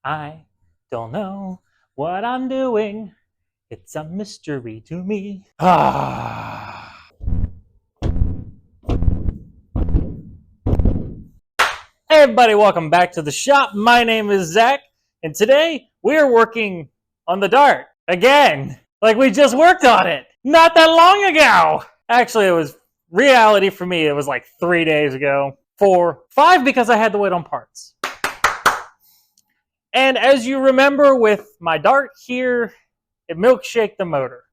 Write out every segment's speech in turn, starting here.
I don't know what I'm doing. It's a mystery to me. Ah. Hey everybody, welcome back to the shop. My name is Zach, and today we are working on the dart again. Like we just worked on it not that long ago. Actually, it was reality for me. It was like 3 days ago. 4, 5 because I had to wait on parts. And as you remember with my dart here, it milkshaked the motor.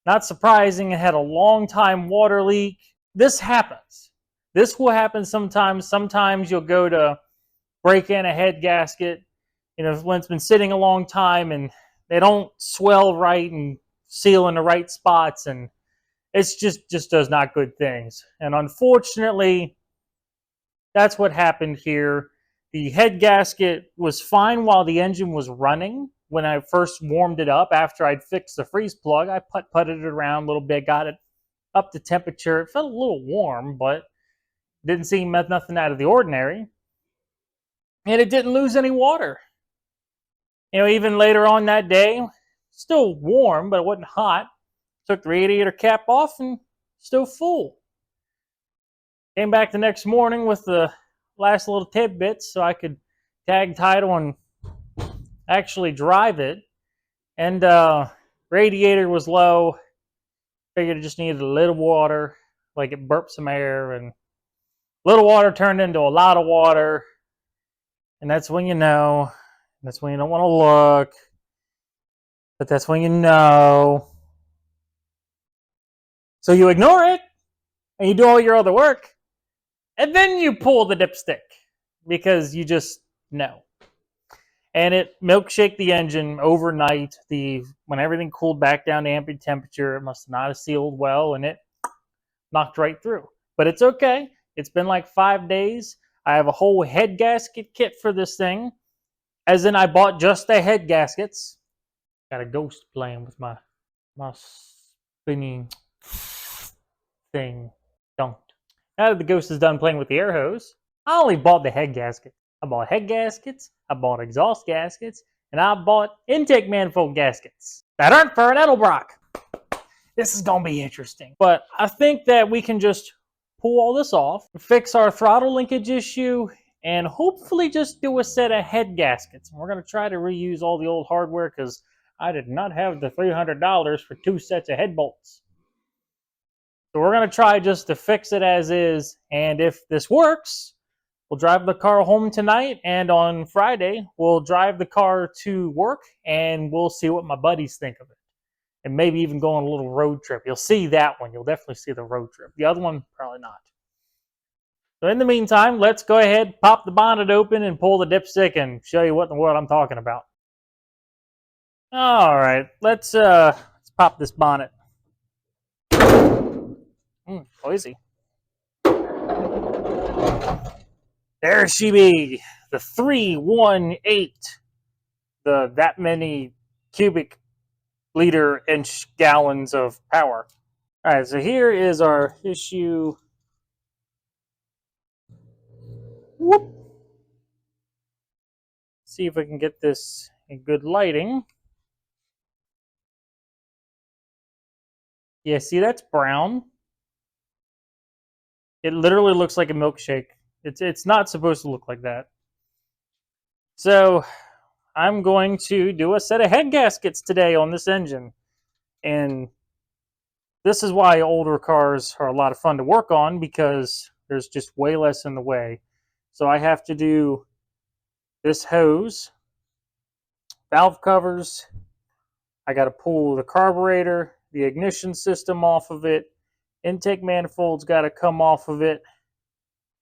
Not surprising, it had a long time water leak. This happens. This will happen sometimes. Sometimes you'll go to break in a head gasket, when it's been sitting a long time and they don't swell right and seal in the right spots, and it's just does not good things. And unfortunately, that's what happened here. The head gasket was fine while the engine was running. When I first warmed it up after I'd fixed the freeze plug, I putted it around a little bit, got it up to temperature. It felt a little warm, but didn't seem nothing out of the ordinary. And it didn't lose any water. Even later on that day, still warm, but it wasn't hot. Took the radiator cap off and still full. Came back the next morning with the last little tidbits so I could tag title and actually drive it. And radiator was low. Figured it just needed a little water, like it burped some air, and little water turned into a lot of water. And that's when you know. That's when you don't want to look. But that's when you know. So you ignore it, and you do all your other work, and then you pull the dipstick because you just know. And it milkshaked the engine overnight. When everything cooled back down to ambient temperature, it must not have sealed well, and it knocked right through. But it's okay. It's been like 5 days. I have a whole head gasket kit for this thing. As in, I bought just the head gaskets. Got a ghost playing with my spinning thing. Don't. Now that the ghost is done playing with the air hose, I only bought the head gasket. I bought head gaskets, I bought exhaust gaskets, and I bought intake manifold gaskets that aren't for an Edelbrock. This is going to be interesting. But I think that we can just pull all this off, fix our throttle linkage issue, and hopefully just do a set of head gaskets. And we're going to try to reuse all the old hardware because I did not have the $300 for 2 sets of head bolts. So we're going to try just to fix it as is. And if this works, we'll drive the car home tonight. And on Friday, we'll drive the car to work and we'll see what my buddies think of it. And maybe even go on a little road trip. You'll see that one. You'll definitely see the road trip. The other one, probably not. So in the meantime, let's go ahead, pop the bonnet open, and pull the dipstick and show you what in the world I'm talking about. All right, let's pop this bonnet. Noisy. There she be, the 318, that many cubic liter inch gallons of power. All right, so here is our issue. Whoop. See if we can get this in good lighting. Yeah, see, that's brown. It literally looks like a milkshake. It's not supposed to look like that. So I'm going to do a set of head gaskets today on this engine. And this is why older cars are a lot of fun to work on, because there's just way less in the way. So I have to do this hose, valve covers. I got to pull the carburetor, the ignition system off of it. Intake manifold's got to come off of it.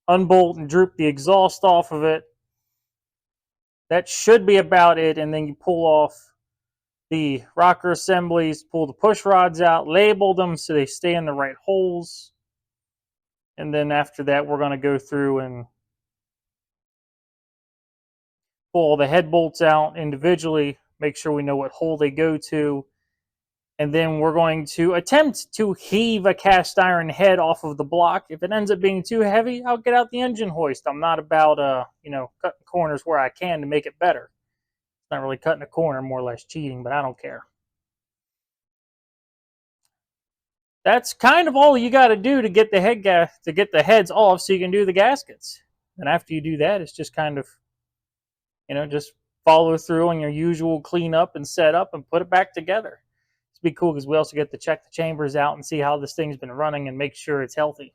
Unbolt and droop the exhaust off of it. That should be about it. And then you pull off the rocker assemblies, pull the push rods out, label them so they stay in the right holes. And then after that, we're going to go through and pull all the head bolts out individually, make sure we know what hole they go to, And then we're going to attempt to heave a cast iron head off of the block. If it ends up being too heavy, I'll get out the engine hoist. I'm not about, cutting corners where I can to make it better. It's not really cutting a corner, more or less cheating, but I don't care. That's kind of all you got to do to get the heads off, so you can do the gaskets. And after you do that, it's just kind of, just follow through on your usual cleanup and setup and put it back together. Be cool because we also get to check the chambers out and see how this thing's been running and make sure it's healthy.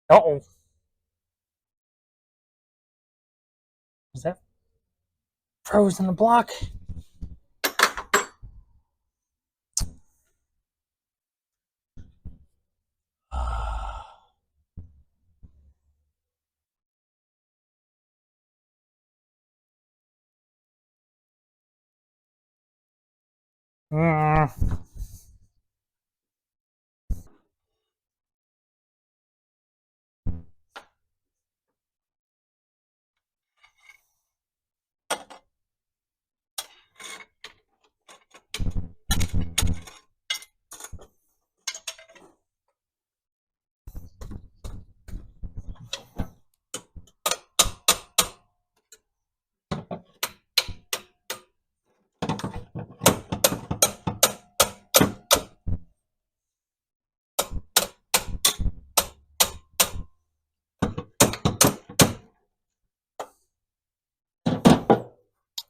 Uh-oh. Is that frozen the block? Mm.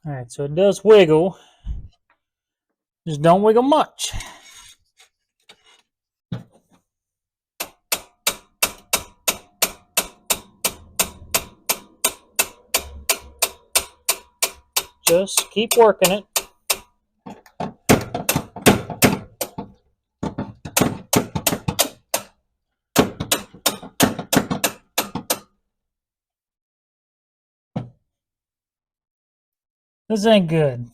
All right, so it does wiggle. Just don't wiggle much. Just keep working it. This ain't good.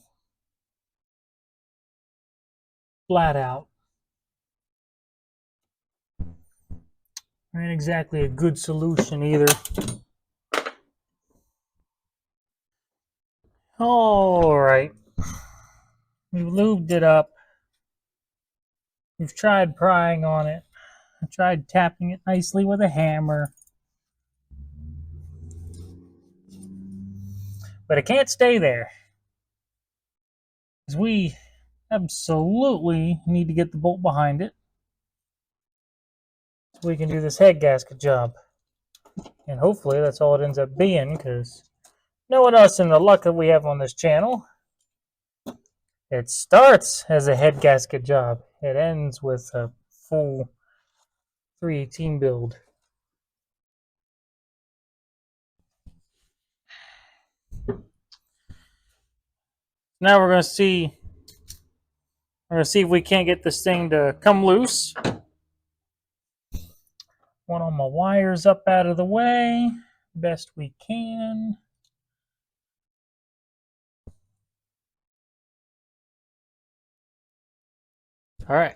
Flat out. Ain't exactly a good solution either. All right. We've lubed it up. We've tried prying on it. I tried tapping it nicely with a hammer. But it can't stay there. Because we absolutely need to get the bolt behind it so we can do this head gasket job. And hopefully that's all it ends up being, because knowing us and the luck that we have on this channel, it starts as a head gasket job. It ends with a full 318 build. Now we're going to see if we can't get this thing to come loose. Want all my wires up out of the way best we can. All right.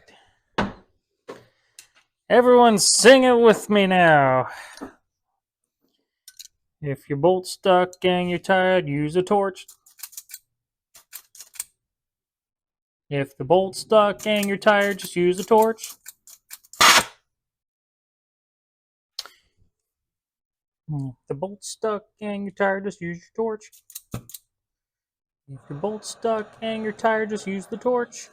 Everyone sing it with me now. If your bolt's stuck and you're tired, use a torch. If the bolt's stuck and you're tired, just use a torch. If the bolt's stuck and you're tired, just use your torch. If your bolt's stuck and you're tired, just use the torch.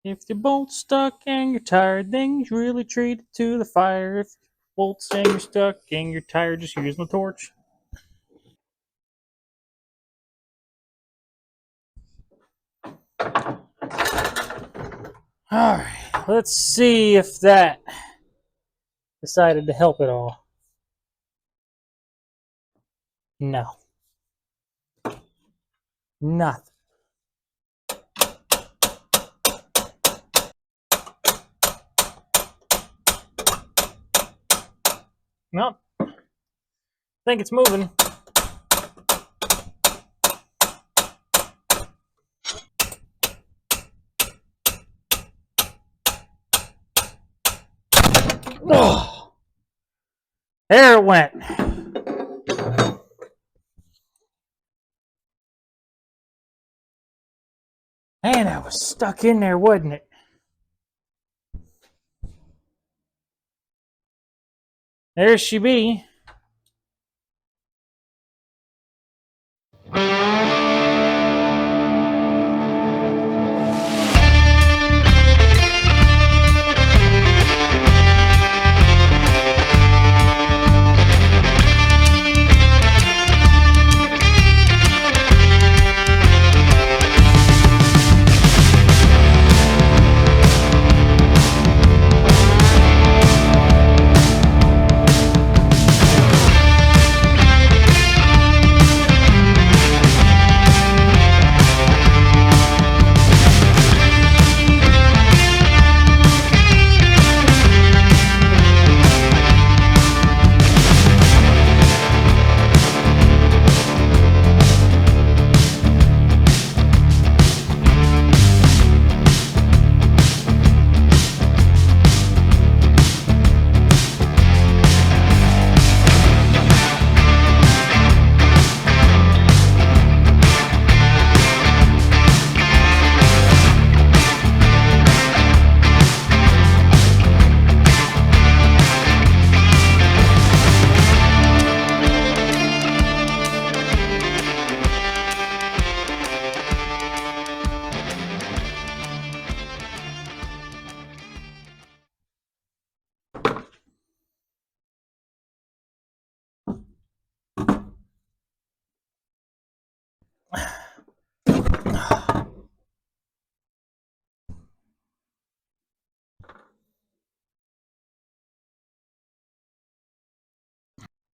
If your bolt's stuck and you're tired, then you really treat it to the fire. If your bolt's and you're stuck and you're tired, just use the torch. Alright, let's see if that decided to help at all. No. Nothing. Nope. I think it's moving. Oh, there it went. Man, that was stuck in there, wasn't it? There she be.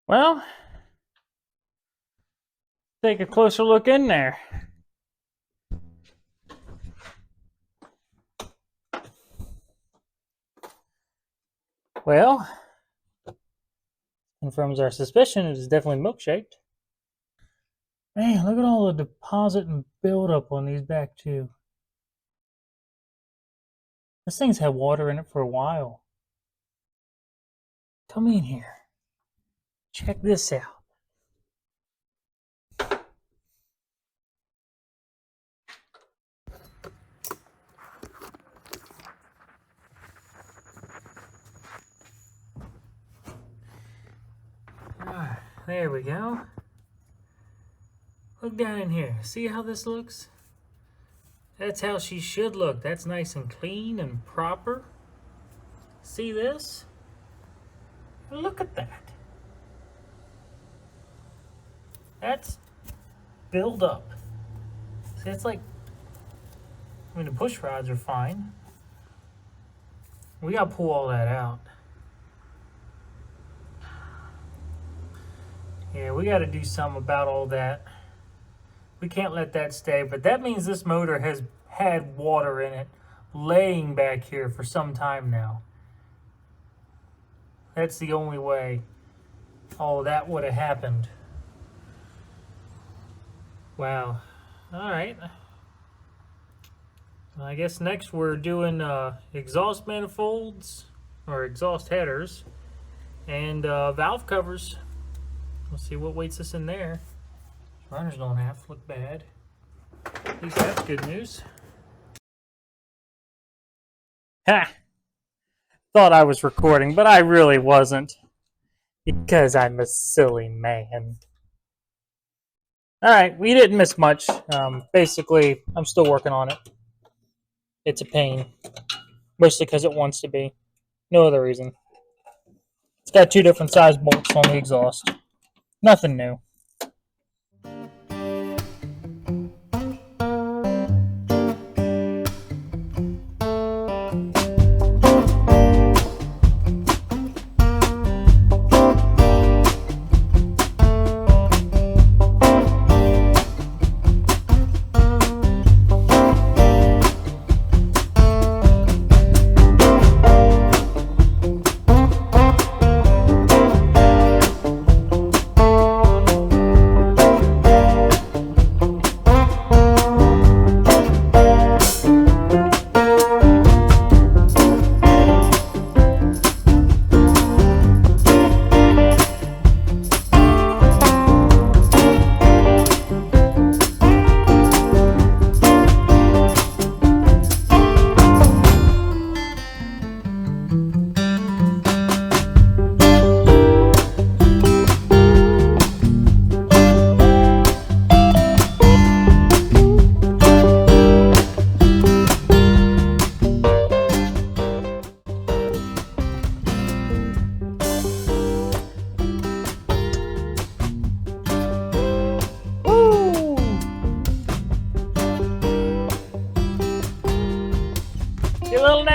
Well, take a closer look in there. Well, confirms our suspicion. It is definitely milkshaked. Man, look at all the deposit and buildup on these back two. This thing's had water in it for a while. Come in here. Check this out. There we go. Look down in here. See how this looks? That's how she should look. That's nice and clean and proper. See this? Look at that. That's build up. See, it's like, I mean, the push rods are fine. We gotta pull all that out. Yeah, we gotta do something about all that. We can't let that stay, but that means this motor has had water in it laying back here for some time now. That's the only way all that would have happened. Wow. All right. I guess next we're doing exhaust manifolds or exhaust headers and valve covers. We'll see what waits us in there. Runners don't have to look bad. At least that's good news. Ha! Thought I was recording, but I really wasn't. Because I'm a silly man. Alright, we didn't miss much. Basically, I'm still working on it. It's a pain. Mostly because it wants to be. No other reason. It's got two different size bolts on the exhaust. Nothing new.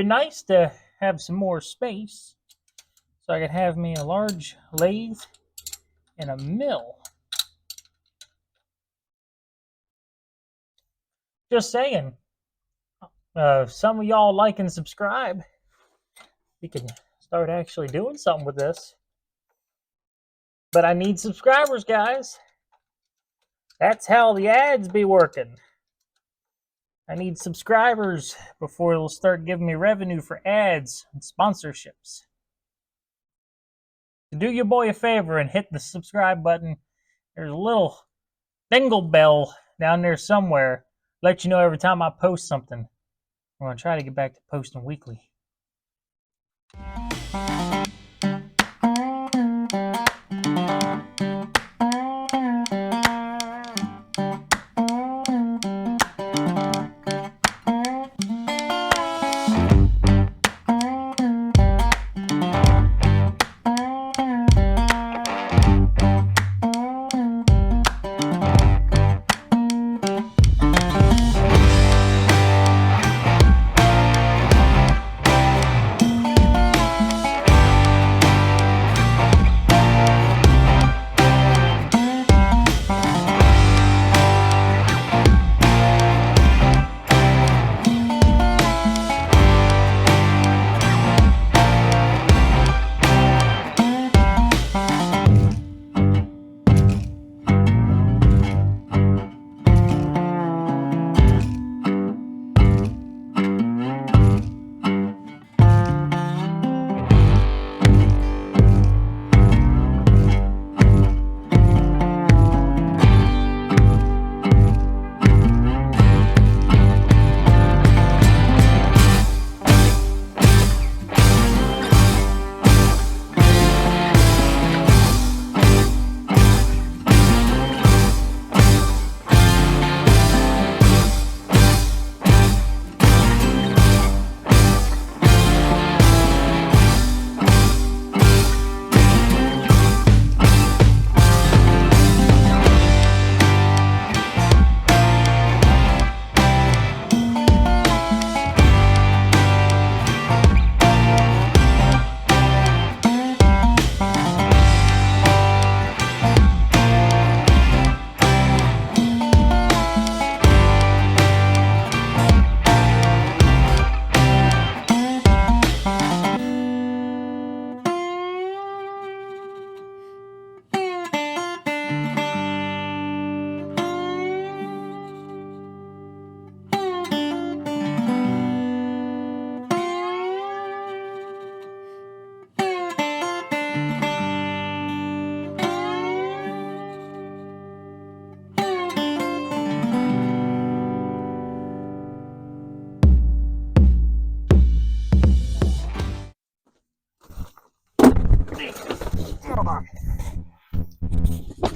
be nice to have some more space so I could have me a large lathe and a mill. Just saying. Some of y'all like and subscribe. We can start actually doing something with this. But I need subscribers, guys. That's how the ads be working. I need subscribers before it'll start giving me revenue for ads and sponsorships. So do your boy a favor and hit the subscribe button. There's a little dingle bell down there somewhere. Let you know every time I post something. I'm going to try to get back to posting weekly.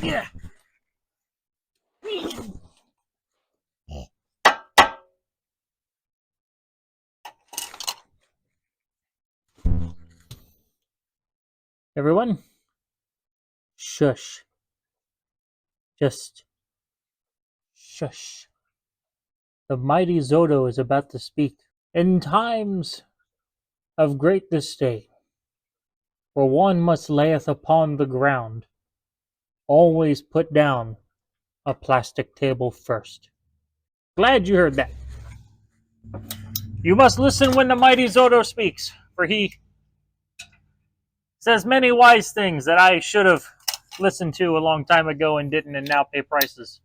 Yeah. Everyone, shush. Just shush. The mighty Zodo is about to speak. In times of great disdain, where one must layeth upon the ground, always put down a plastic table first. Glad you heard that. You must listen when the mighty Zodo speaks, for he says many wise things that I should have listened to a long time ago and didn't, and now pay prices.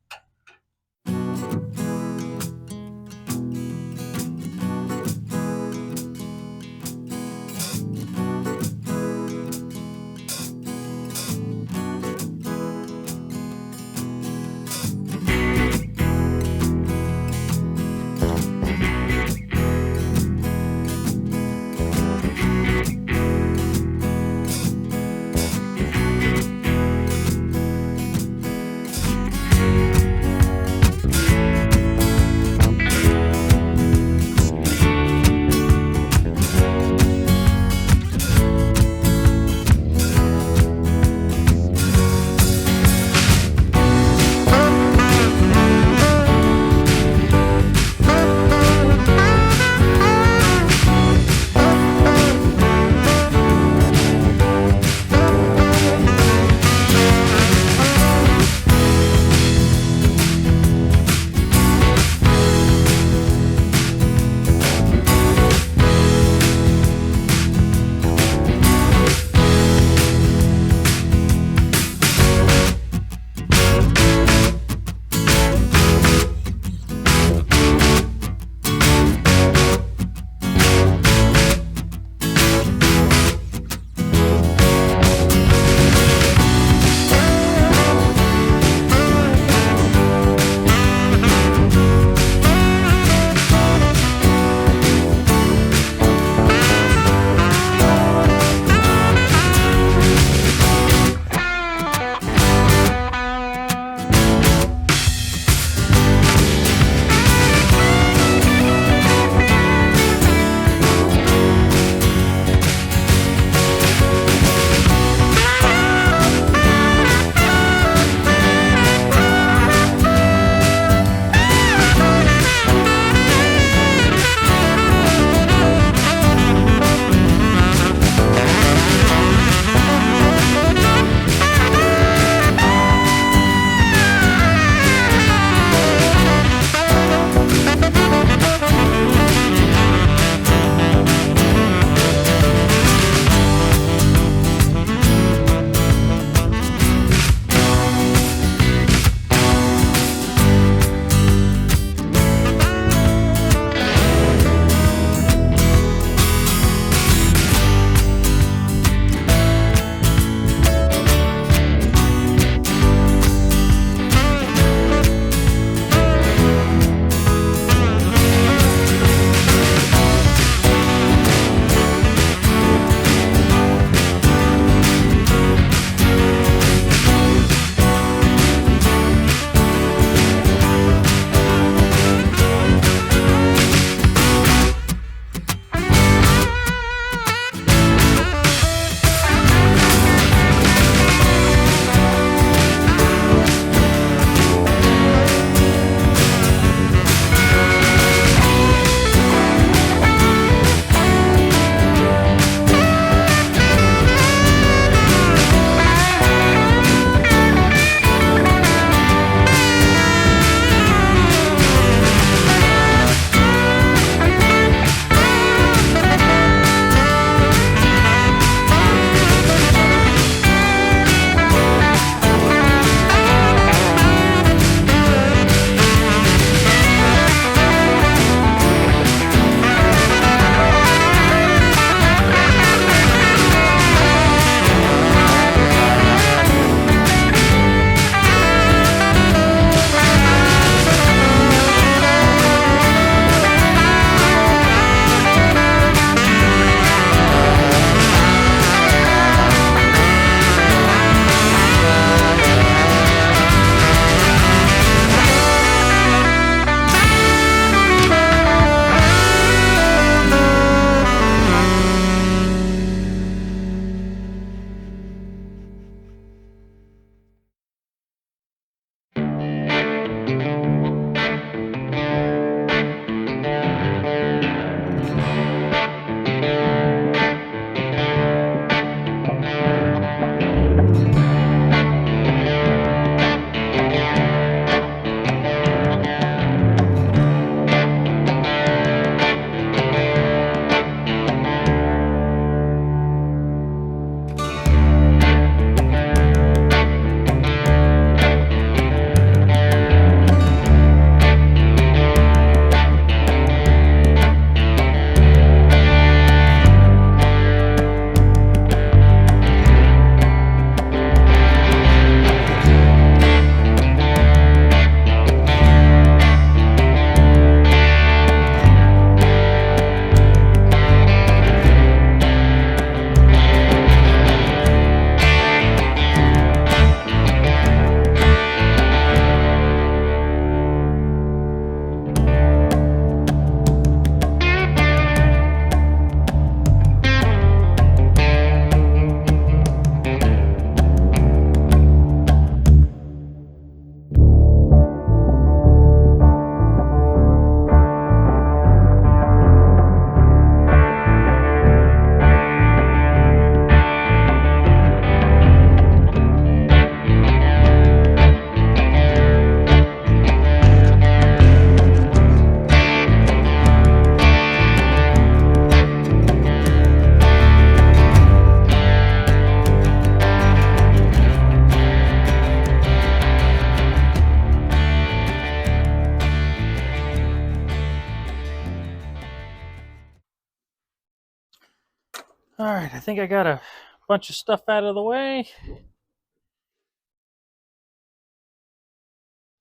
right, I think I got a bunch of stuff out of the way.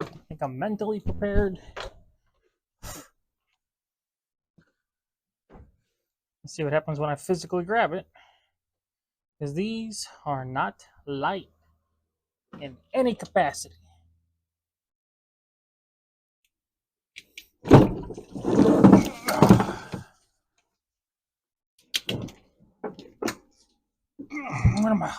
I think I'm mentally prepared. Let's see what happens when I physically grab it. Because these are not light in any capacity. What am I?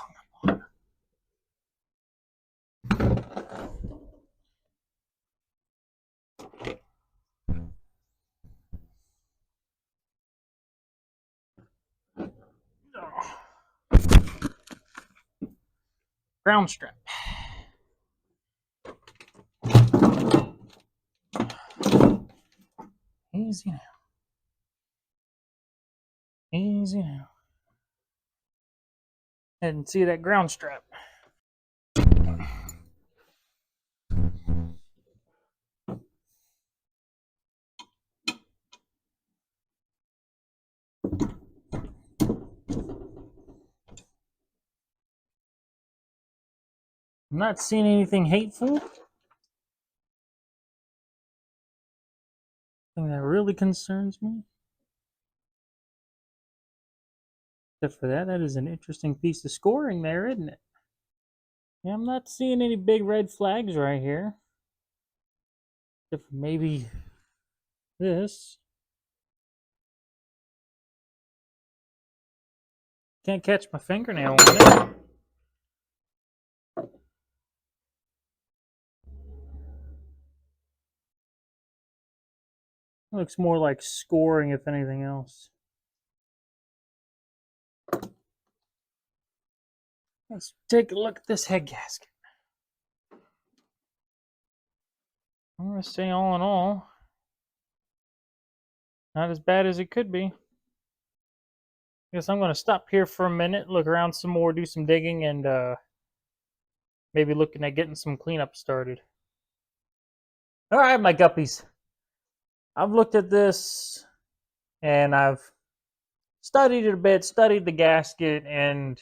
Ground strap. Easy now. Easy now. And see that ground strap. I'm not seeing anything hateful. Thing that really concerns me. Except for that, that is an interesting piece of scoring there, isn't it? Yeah, I'm not seeing any big red flags right here. Except for maybe this. Can't catch my fingernail on it. Looks more like scoring, if anything else. Let's take a look at this head gasket. I'm going to say, all in all, not as bad as it could be. I guess I'm going to stop here for a minute, look around some more, do some digging, and maybe looking at getting some cleanup started. All right, my guppies. I've looked at this, and I've studied it a bit, studied the gasket, and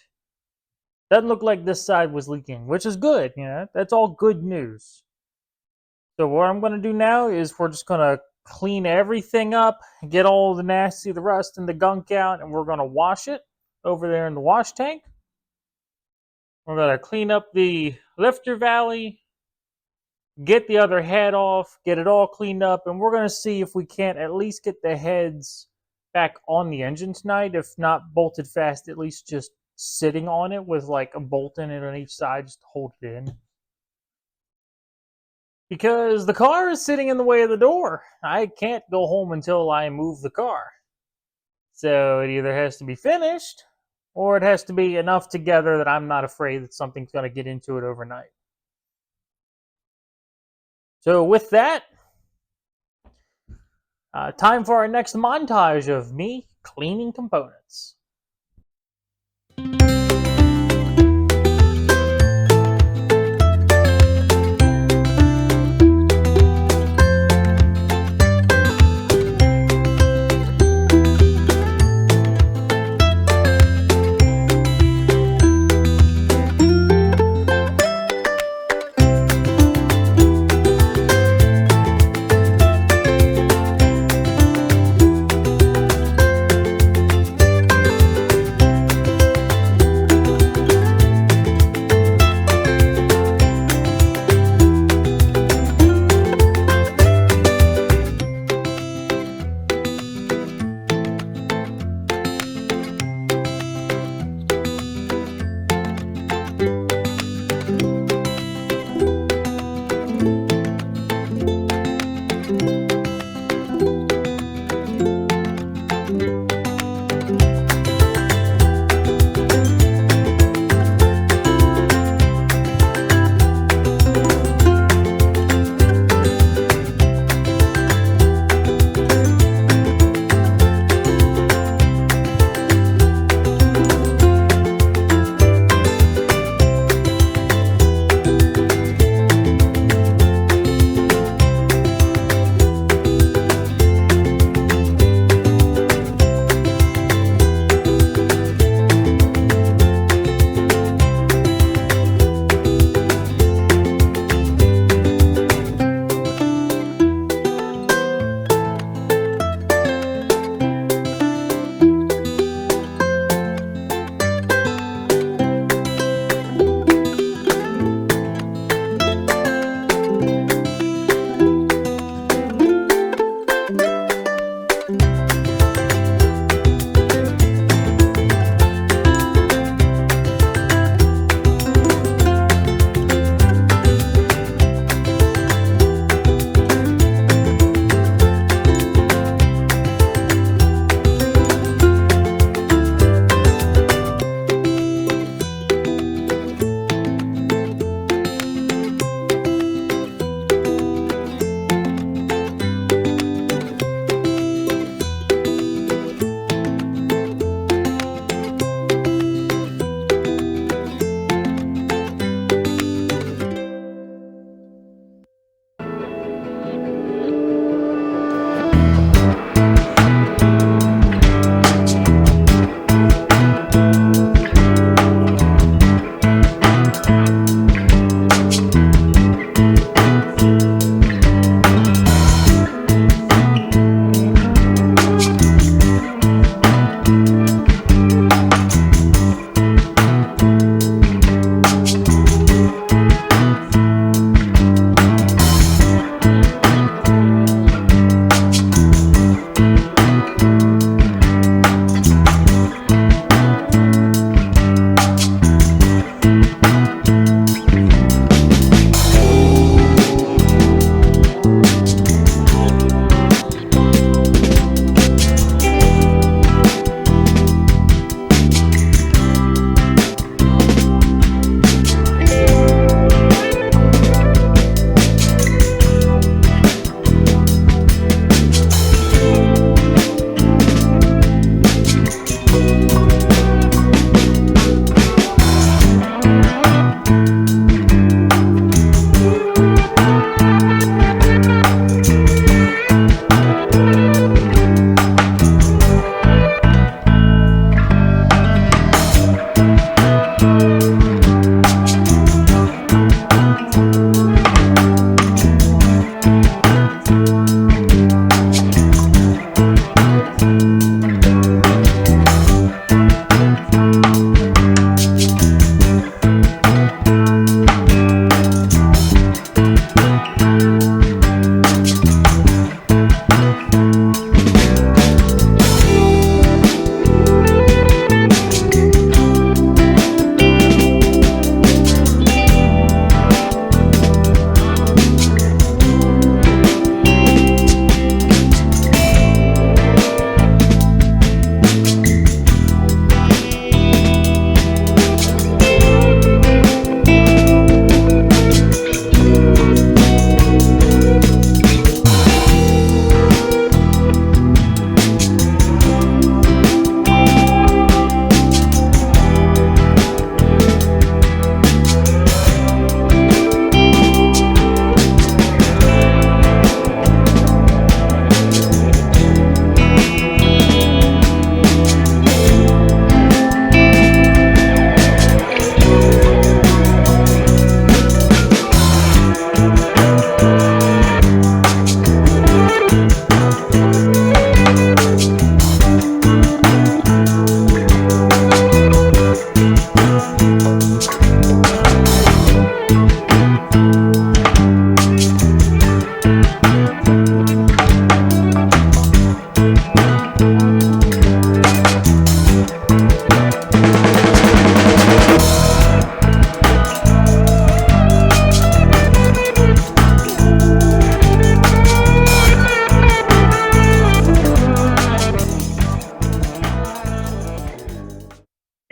doesn't look like this side was leaking, which is good. You know, that's all good news. So what I'm going to do now is we're just going to clean everything up, get all the nasty, the rust, and the gunk out, and we're going to wash it over there in the wash tank. We're going to clean up the lifter valley, get the other head off, get it all cleaned up, and we're going to see if we can't at least get the heads back on the engine tonight. If not bolted fast, at least just sitting on it with like a bolt in it on each side just to hold it in. Because the car is sitting in the way of the door. I can't go home until I move the car. So it either has to be finished, or it has to be enough together that I'm not afraid that something's going to get into it overnight. So with that, time for our next montage of me cleaning components.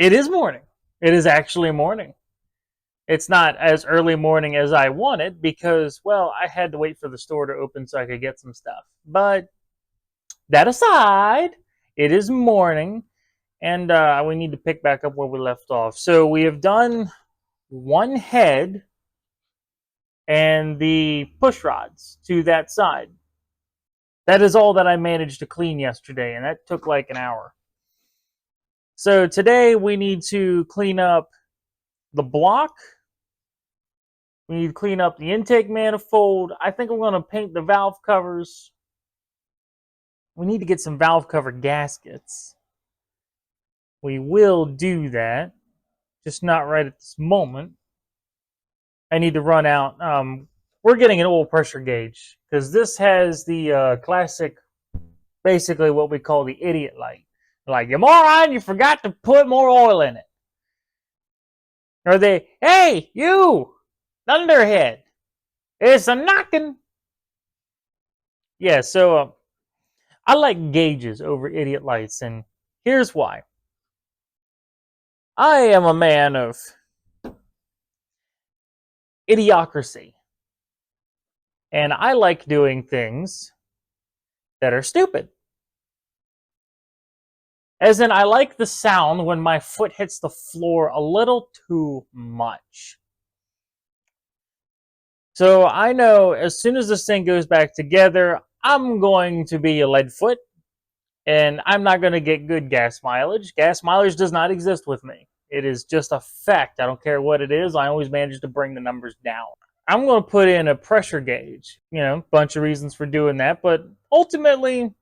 It is morning. It is actually morning. It's not as early morning as I wanted because, well, I had to wait for the store to open so I could get some stuff. But that aside, it is morning, and we need to pick back up where we left off. So we have done one head and the push rods to that side. That is all that I managed to clean yesterday, and that took like an hour. So today we need to clean up the block. We need to clean up the intake manifold. I think I'm going to paint the valve covers. We need to get some valve cover gaskets. We will do that, just not right at this moment. I need to run out. We're getting an oil pressure gauge because this has the classic, basically what we call the idiot light. Like, you moron, you forgot to put more oil in it. Or they, hey, you, thunderhead, it's a knocking. Yeah, so I like gauges over idiot lights, and here's why. I am a man of idiocracy, and I like doing things that are stupid. As in, I like the sound when my foot hits the floor a little too much. So I know as soon as this thing goes back together, I'm going to be a lead foot, and I'm not going to get good gas mileage. Gas mileage does not exist with me. It is just a fact. I don't care what it is. I always manage to bring the numbers down. I'm going to put in a pressure gauge. You know, bunch of reasons for doing that, but ultimately,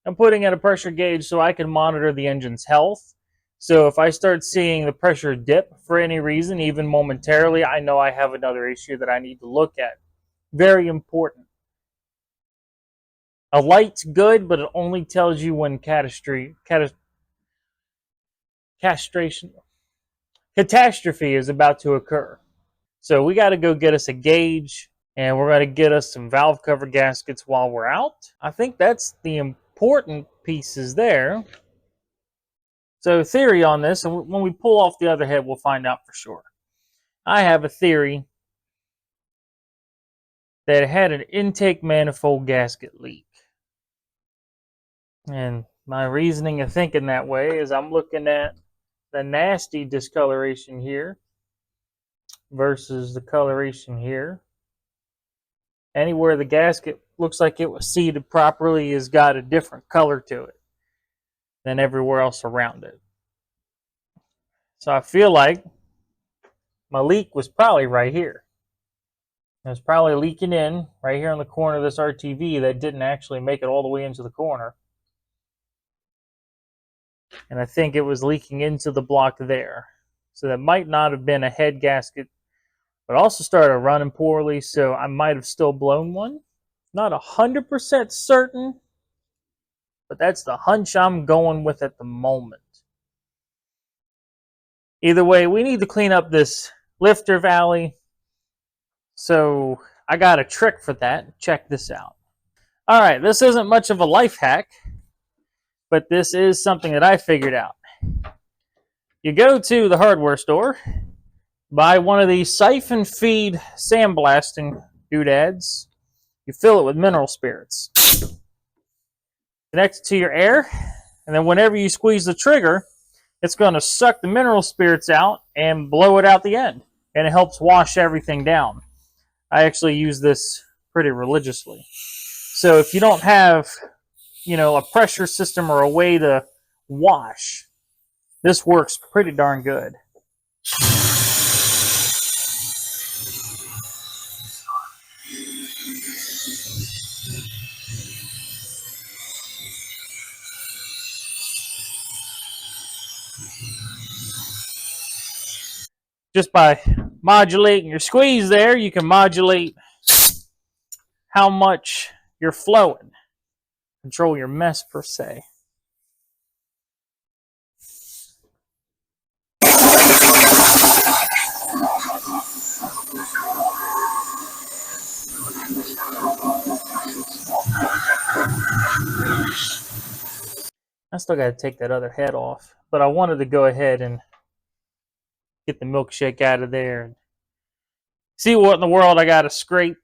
I'm putting in a pressure gauge so I can monitor the engine's health. So if I start seeing the pressure dip for any reason, even momentarily, I know I have another issue that I need to look at. Very important. A light's good, but it only tells you when catastrophe is about to occur. So we got to go get us a gauge, and we're going to get us some valve cover gaskets while we're out. I think that's the important pieces there. So theory on this, and when we pull off the other head, we'll find out for sure. I have a theory that it had an intake manifold gasket leak. And my reasoning of thinking that way is I'm looking at the nasty discoloration here versus the coloration here. Anywhere the gasket looks like it was seated properly has got a different color to it than everywhere else around it. So I feel like my leak was probably right here. It was probably leaking in right here on the corner of this RTV that didn't actually make it all the way into the corner. And I think it was leaking into the block there. So that might not have been a head gasket, but also started running poorly, so I might have still blown one. Not 100% certain, but that's the hunch I'm going with at the moment. Either way, we need to clean up this lifter valley. So I got a trick for that. Check this out. All right, this isn't much of a life hack, but this is something that I figured out. You go to the hardware store, buy one of these siphon feed sandblasting doodads. You fill it with mineral spirits. Connect it to your air, and then whenever you squeeze the trigger, it's going to suck the mineral spirits out and blow it out the end. And it helps wash everything down. I actually use this pretty religiously. So if you don't have, a pressure system or a way to wash, this works pretty darn good. Just by modulating your squeeze there, you can modulate how much you're flowing. Control your mess, per se. I still got to take that other head off, but I wanted to go ahead and get the milkshake out of there and see what in the world I got to scrape.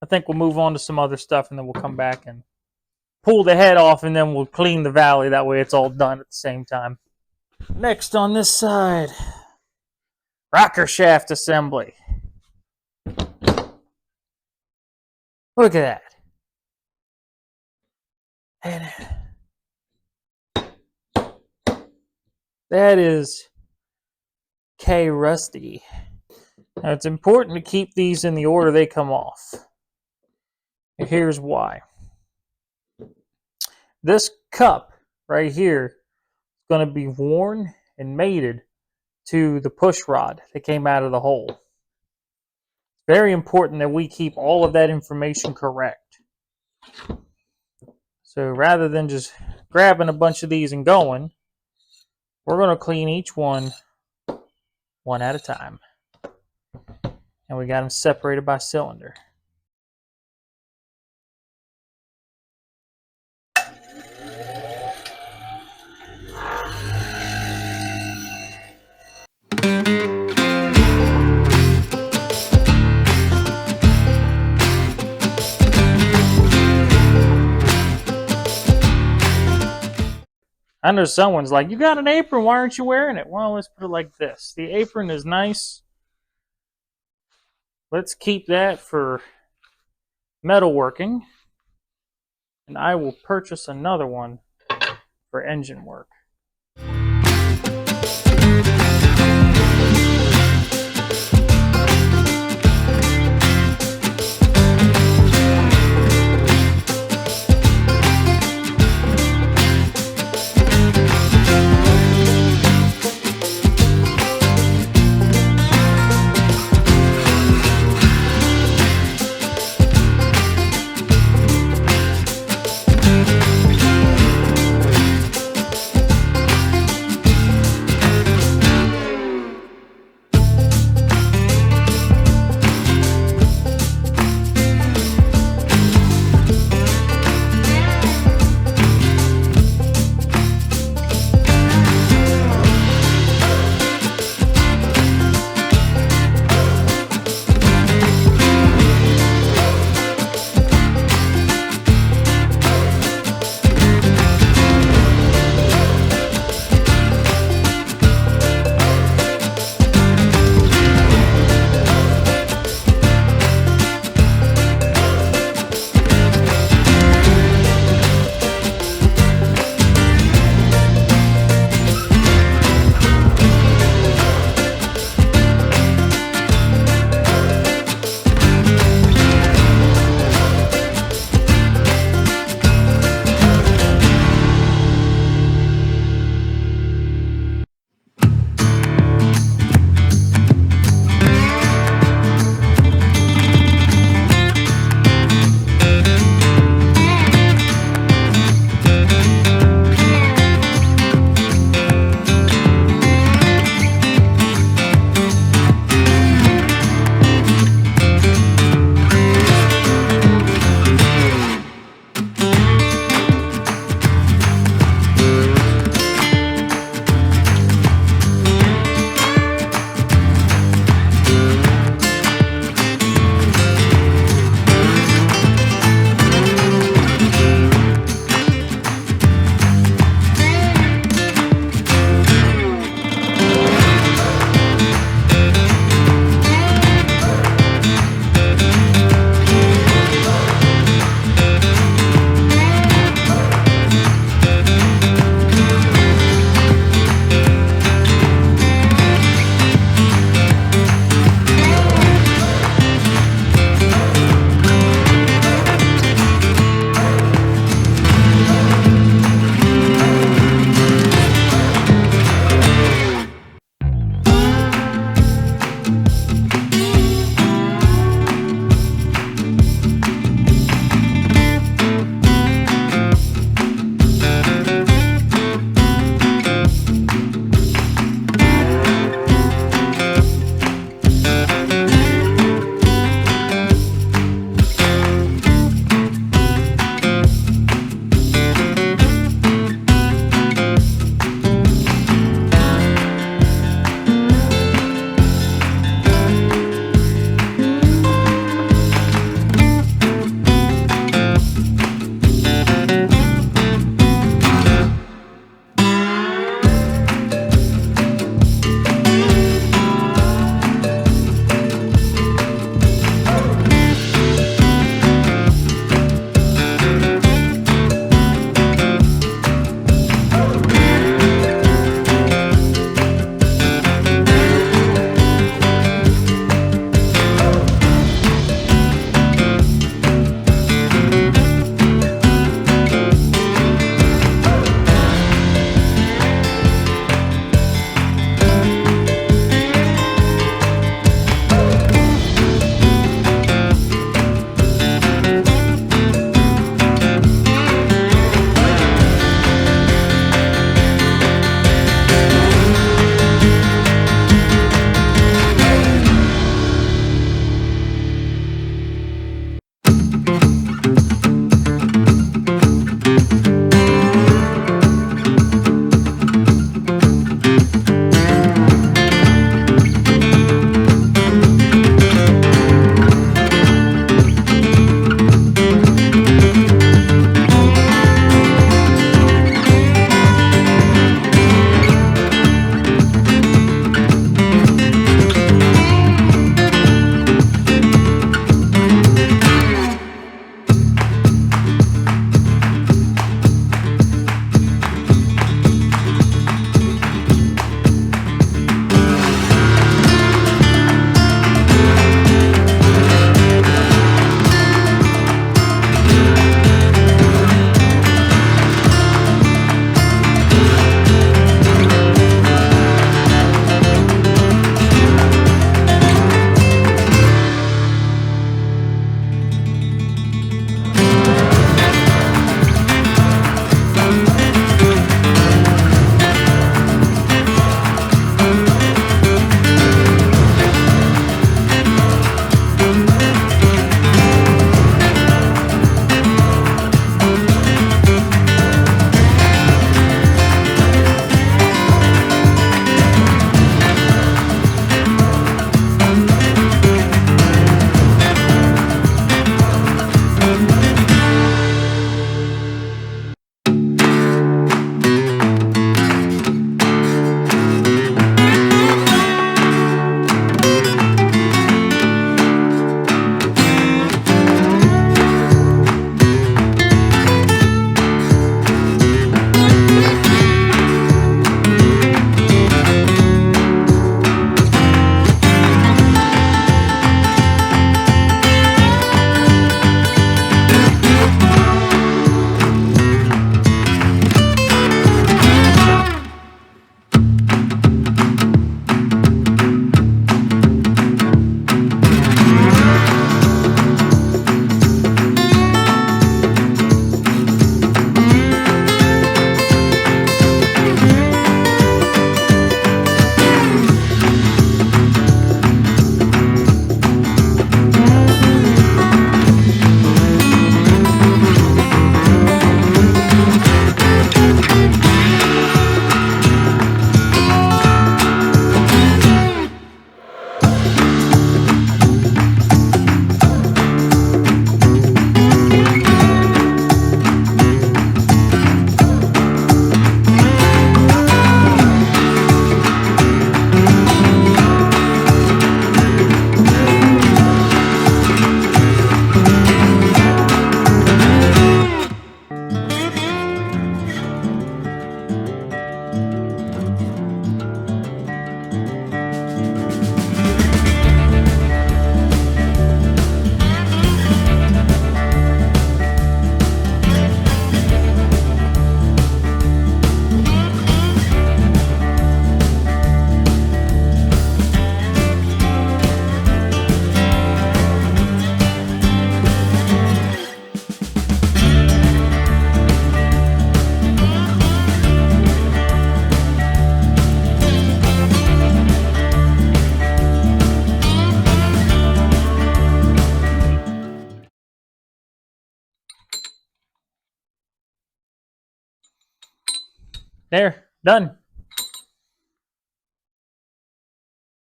I think we'll move on to some other stuff and then we'll come back and pull the head off and then we'll clean the valley. That way it's all done at the same time. Next on this side, rocker shaft assembly. Look at that. And that is K Rusty. Now it's important to keep these in the order they come off. And here's why. This cup right here is going to be worn and mated to the push rod that came out of the hole. Very important that we keep all of that information correct. So rather than just grabbing a bunch of these and going, we're going to clean each one at a time. And we got them separated by cylinder. I know someone's like, you got an apron, why aren't you wearing it? Well, let's put it like this. The apron is nice. Let's keep that for metalworking. And I will purchase another one for engine work. There, done.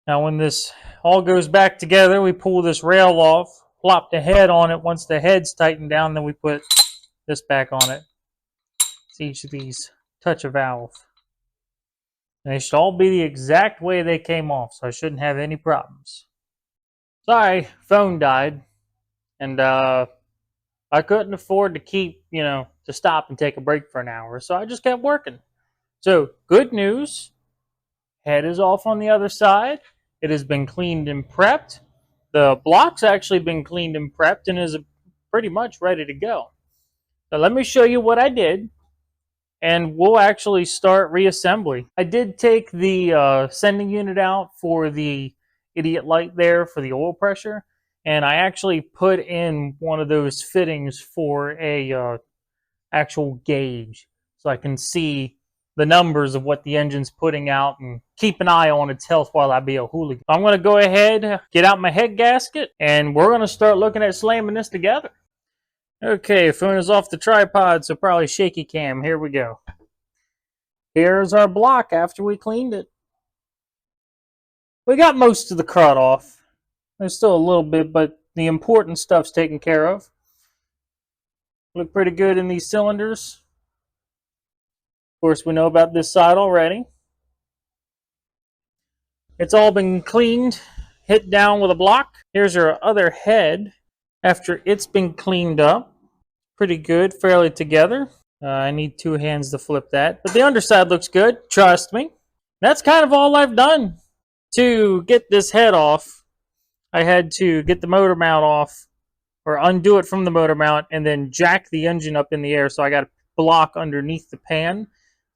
Now when this all goes back together, we pull this rail off, plop the head on it. Once the head's tightened down, then we put this back on it. So each of these touch a valve. And they should all be the exact way they came off, so I shouldn't have any problems. Sorry, phone died. And I couldn't afford to keep, to stop and take a break for an hour, so I just kept working. So, good news. Head is off on the other side. It has been cleaned and prepped. The block's actually been cleaned and prepped and is pretty much ready to go. So let me show you what I did, and we'll actually start reassembly. I did take the sending unit out for the idiot light there for the oil pressure, and I actually put in one of those fittings for a actual gauge so I can see the numbers of what the engine's putting out and keep an eye on its health while I be a hooligan. I'm going to go ahead, get out my head gasket, and we're going to start looking at slamming this together. Okay, phone is off the tripod, so probably shaky cam. Here we go. Here's our block after we cleaned it. We got most of the crud off. There's still a little bit, but the important stuff's taken care of. Look pretty good in these cylinders. Of course, we know about this side already. It's all been cleaned, hit down with a block. Here's our other head after it's been cleaned up. Pretty good, fairly together. I need two hands to flip that, but the underside looks good, trust me. That's kind of all I've done. To get this head off, I had to get the motor mount off, or undo it from the motor mount, and then jack the engine up in the air, so I got a block underneath the pan.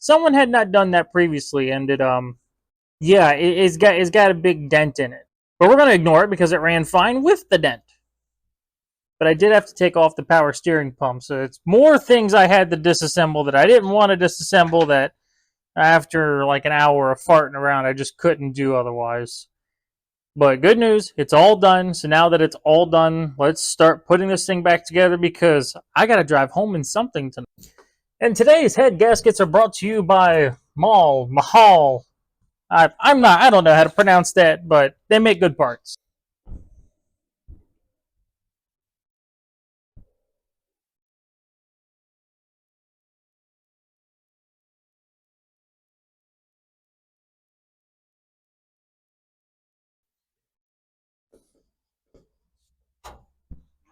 Someone had not done that previously, and it's got a big dent in it. But we're going to ignore it because it ran fine with the dent. But I did have to take off the power steering pump, so it's more things I had to disassemble that I didn't want to disassemble that after like an hour of farting around, I just couldn't do otherwise. But good news, it's all done. So now that it's all done, let's start putting this thing back together because I got to drive home in something tonight. And today's head gaskets are brought to you by Mahal. I don't know how to pronounce that, but they make good parts.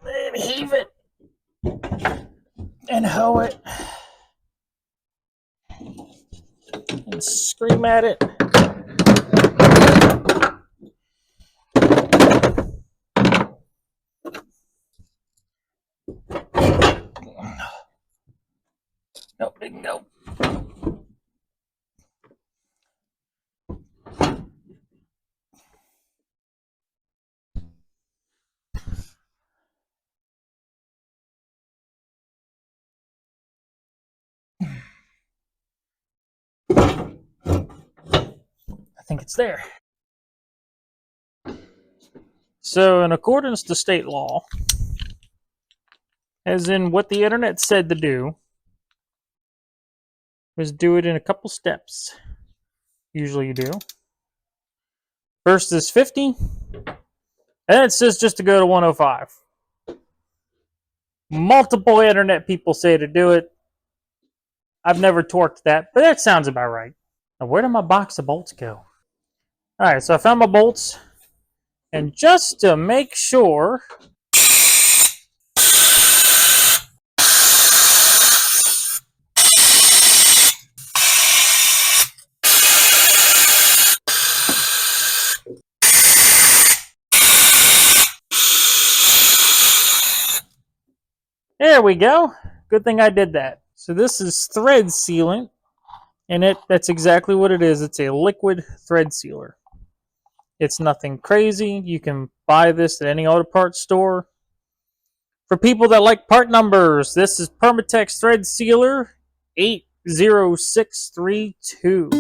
And heave it and hoe it and scream at it. No, didn't go. I think it's there. So, in accordance to state law, as in what the internet said to do, was do it in a couple steps. Usually you do. First is 50, and it says just to go to 105. Multiple internet people say to do it. I've never torqued that, but that sounds about right. Now, where did my box of bolts go? Alright, so I found my bolts, and just to make sure, there we go. Good thing I did that. So this is thread sealant, and that's exactly what it is. It's a liquid thread sealer. It's nothing crazy. You can buy this at any auto parts store. For people that like part numbers, this is Permatex Thread Sealer 80632.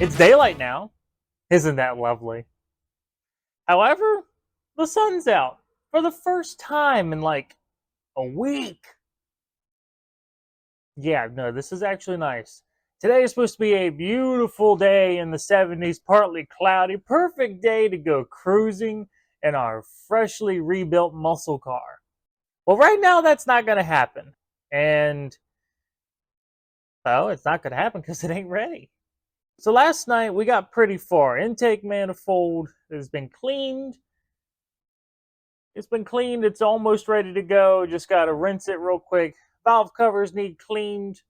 It's daylight now. Isn't that lovely? However, the sun's out for the first time in like a week. Yeah, no, this is actually nice. Today is supposed to be a beautiful day in the 70s, partly cloudy. Perfect day to go cruising in our freshly rebuilt muscle car. Well, right now that's not going to happen. And, well, it's not going to happen because it ain't ready. So last night we got pretty far. Intake manifold has been cleaned. It's been cleaned. It's almost ready to go. Just got to rinse it real quick. Valve covers need cleaned.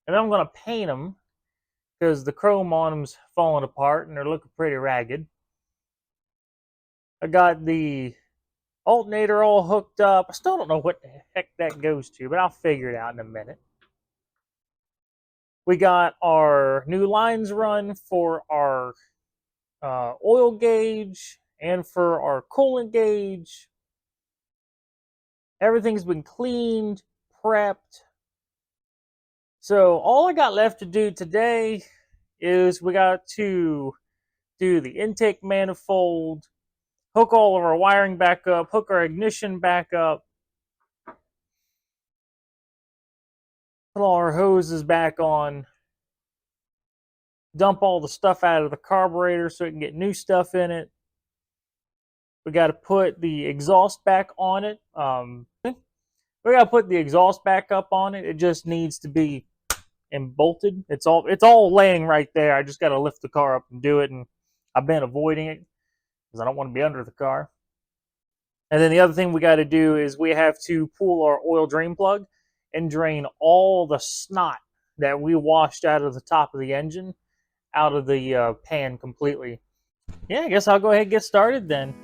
And I'm going to paint them because the chrome on them's falling apart and they're looking pretty ragged. I got the alternator all hooked up. I still don't know what the heck that goes to, but I'll figure it out in a minute. We got our new lines run for our oil gauge and for our coolant gauge. Everything's been cleaned, prepped. So all I got left to do today is we got to do the intake manifold, hook all of our wiring back up, hook our ignition back up, put all our hoses back on, dump all the stuff out of the carburetor so it can get new stuff in it. We got to put the exhaust back on it. We got to put the exhaust back up on it. It just needs to be bolted. It's all laying right there. I just got to lift the car up and do it, and I've been avoiding it because I don't want to be under the car. And then the other thing we got to do is we have to pull our oil drain plug and drain all the snot that we washed out of the top of the engine out of the pan completely. Yeah, I guess I'll go ahead and get started then.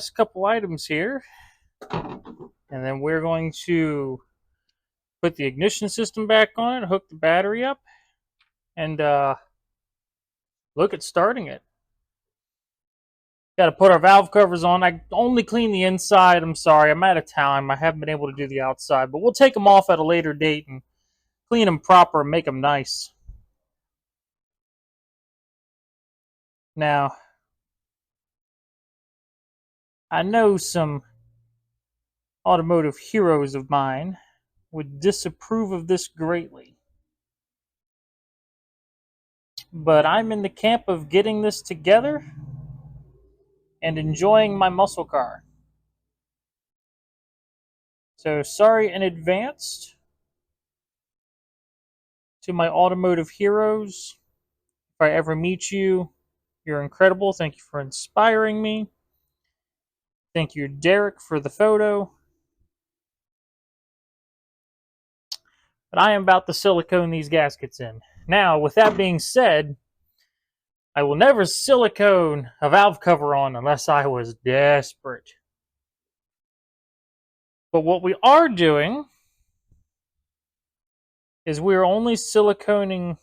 last couple items here, and then we're going to put the ignition system back on it, hook the battery up, and look at starting it. Got to put our valve covers on. I only clean the inside. I'm sorry, I'm out of time. I haven't been able to do the outside, but we'll take them off at a later date and clean them proper and make them nice. Now, I know some automotive heroes of mine would disapprove of this greatly, but I'm in the camp of getting this together and enjoying my muscle car. So sorry in advance to my automotive heroes. If I ever meet you, you're incredible. Thank you for inspiring me. Thank you, Derek, for the photo. But I am about to silicone these gaskets in. Now, with that being said, I will never silicone a valve cover on unless I was desperate. But what we are doing is we're only siliconing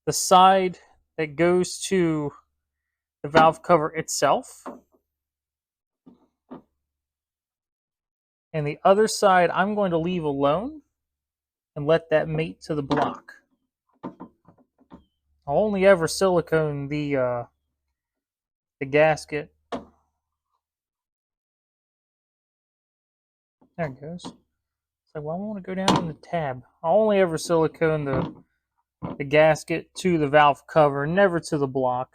the side that goes to the valve cover itself. And the other side I'm going to leave alone and let that mate to the block. I'll only ever silicone the gasket. There it goes. It's like, well, I want to go down in the tab. I'll only ever silicone the gasket to the valve cover, never to the block.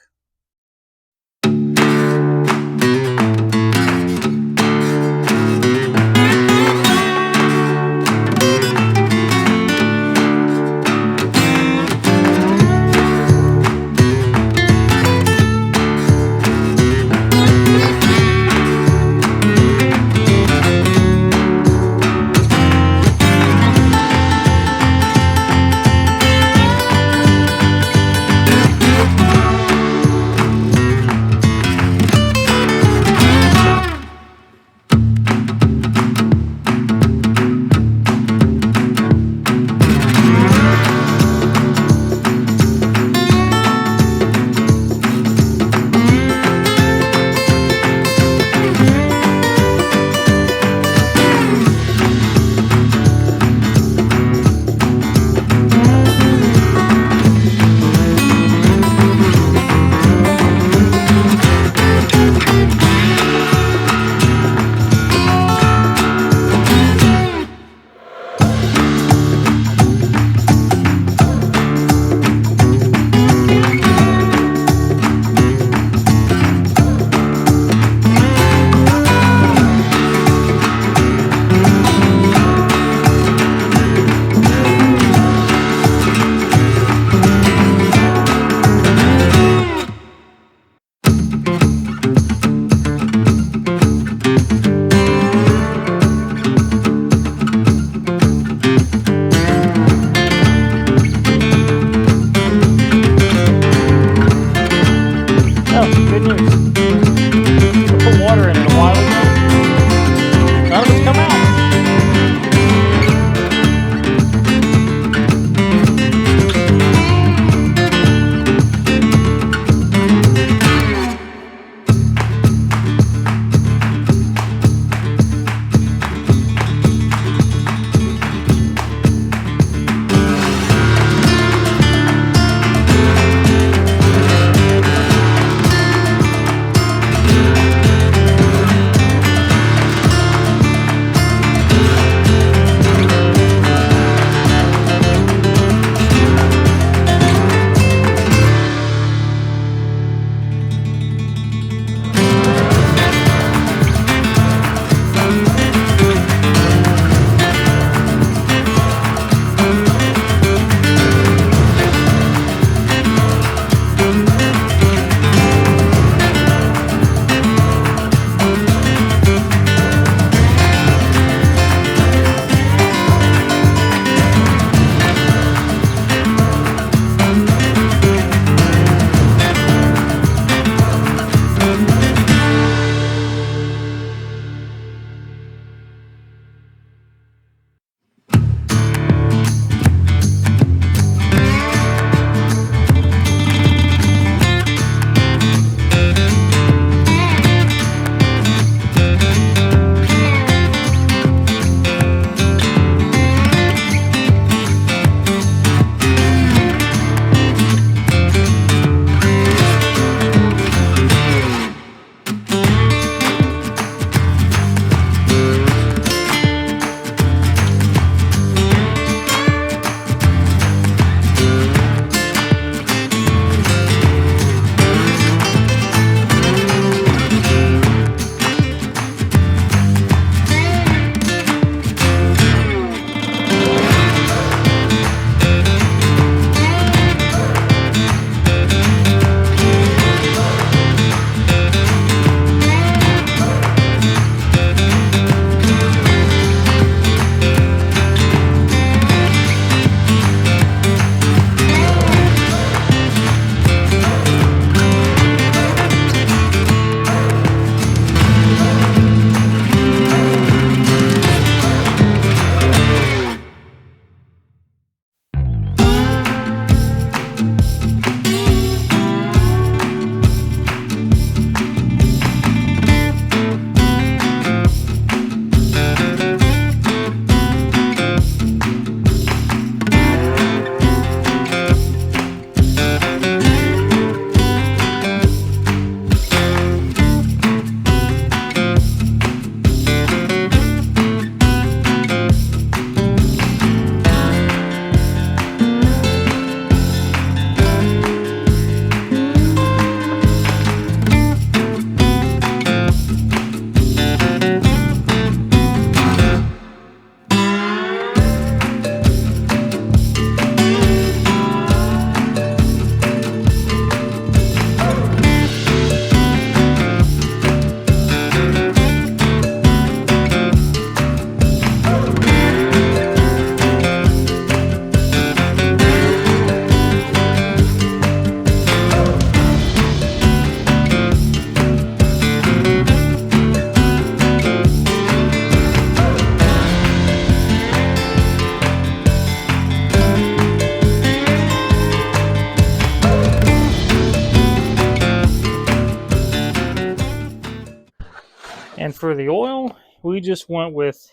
And for the oil, we just went with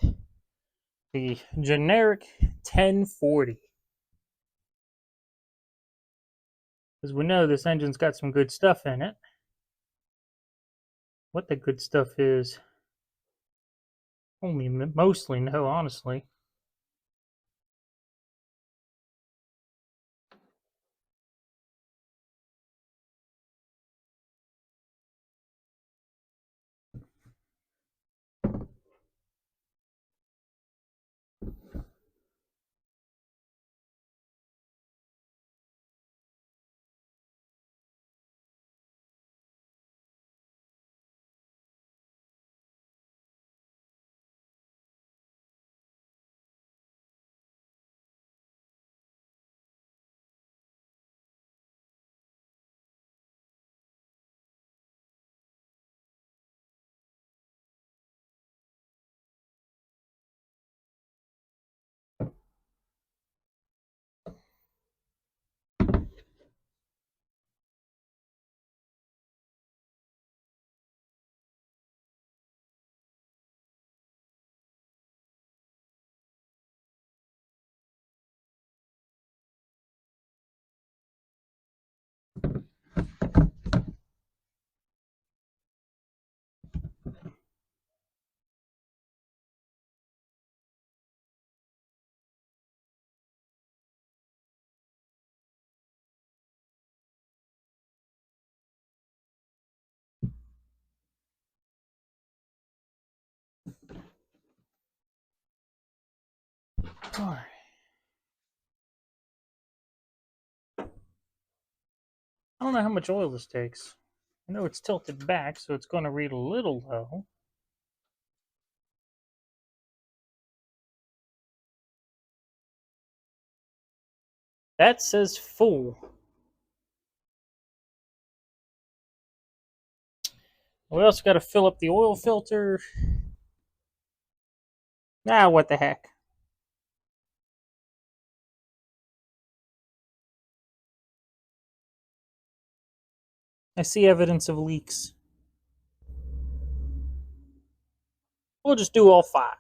the generic 1040. Because we know this engine's got some good stuff in it. What the good stuff is, only mostly know, honestly. Alright. I don't know how much oil this takes. I know it's tilted back, so it's going to read a little low. That says full. We also got to fill up the oil filter. Ah, what the heck. I see evidence of leaks. We'll just do all 5.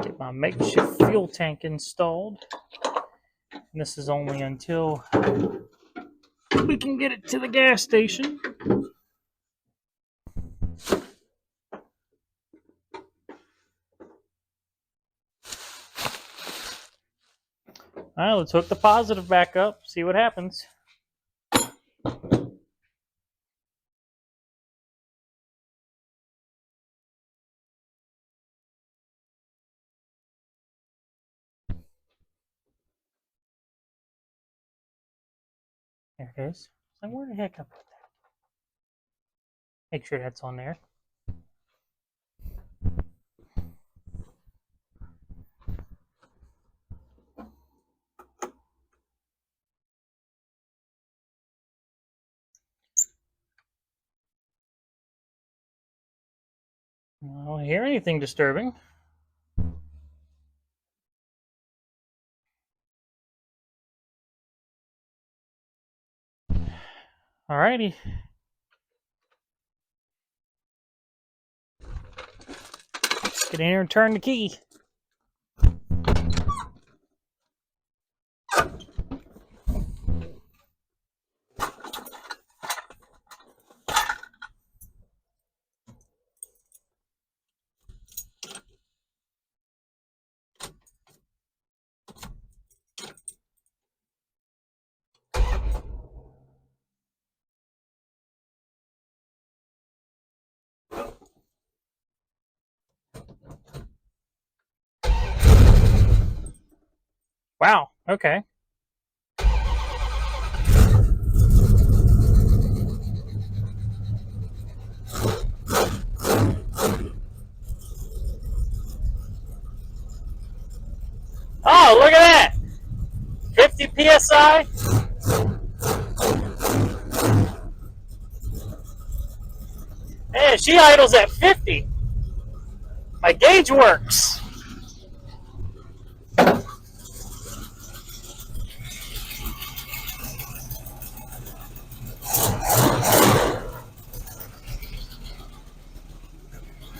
Get my makeshift fuel tank installed. And this is only until we can get it to the gas station. Alright, let's hook the positive back up, see what happens. There it is. So where the heck I put that? Make sure that's on there. I don't hear anything disturbing. Alrighty. Let's get in here and turn the key. Wow. Okay. Oh, look at that! 50 psi. Man, she idles at 50. My gauge works.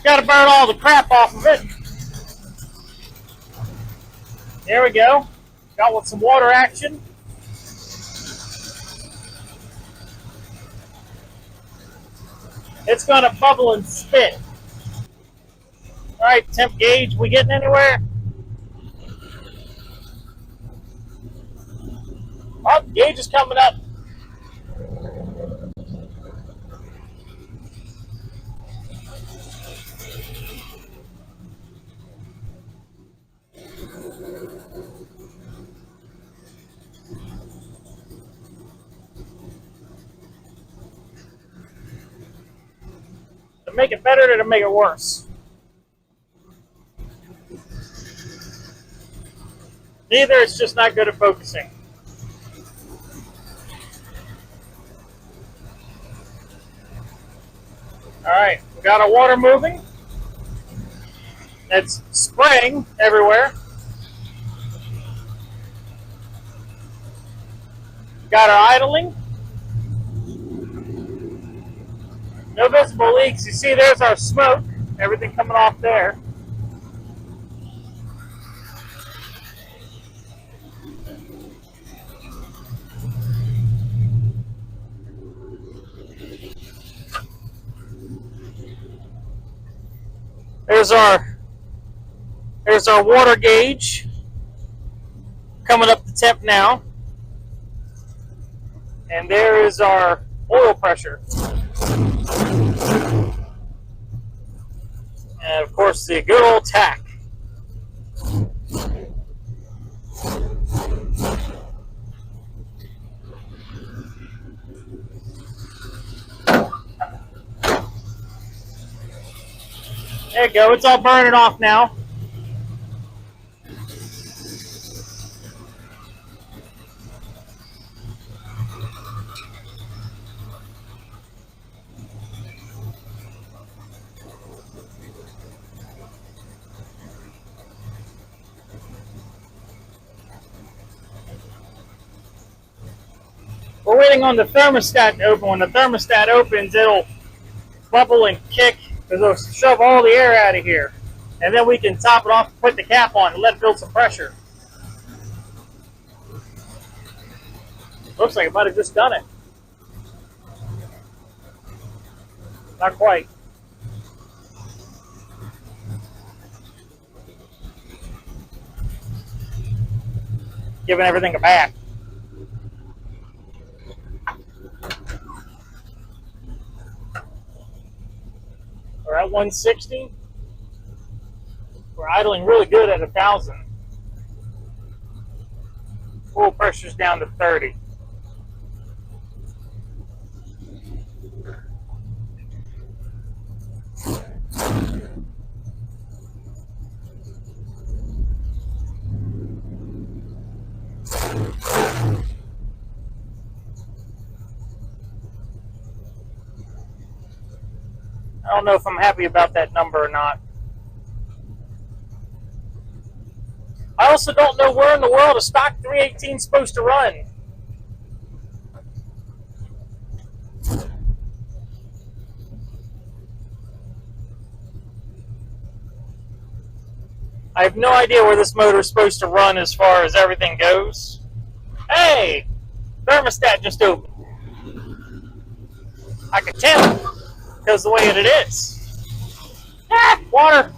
Got to burn all the crap off of it. There we go. Got with some water action. It's going to bubble and spit. All right, temp gauge, we getting anywhere? Oh, gauge is coming up. To make it better or to make it worse? Neither, it's just not good at focusing. All right, we got our water moving. It's spraying everywhere. Got our idling. No visible leaks. You see there's our smoke. Everything coming off there. There's our water gauge coming up the temp now. And there is our oil pressure. And of course the good old tack. There you go, it's all burning off now. We're waiting on the thermostat to open. When the thermostat opens, it'll bubble and kick, because it'll shove all the air out of here. And then we can top it off, put the cap on, and let it build some pressure. Looks like it might have just done it. Not quite. Giving everything a back. We're at 160. We're idling really good at 1,000. Full pressure's down to 30. I don't know if I'm happy about that number or not. I also don't know where in the world a stock 318 is supposed to run. I have no idea where this motor is supposed to run as far as everything goes. Hey! Thermostat just opened. I can tell because the way it is. Ah, water!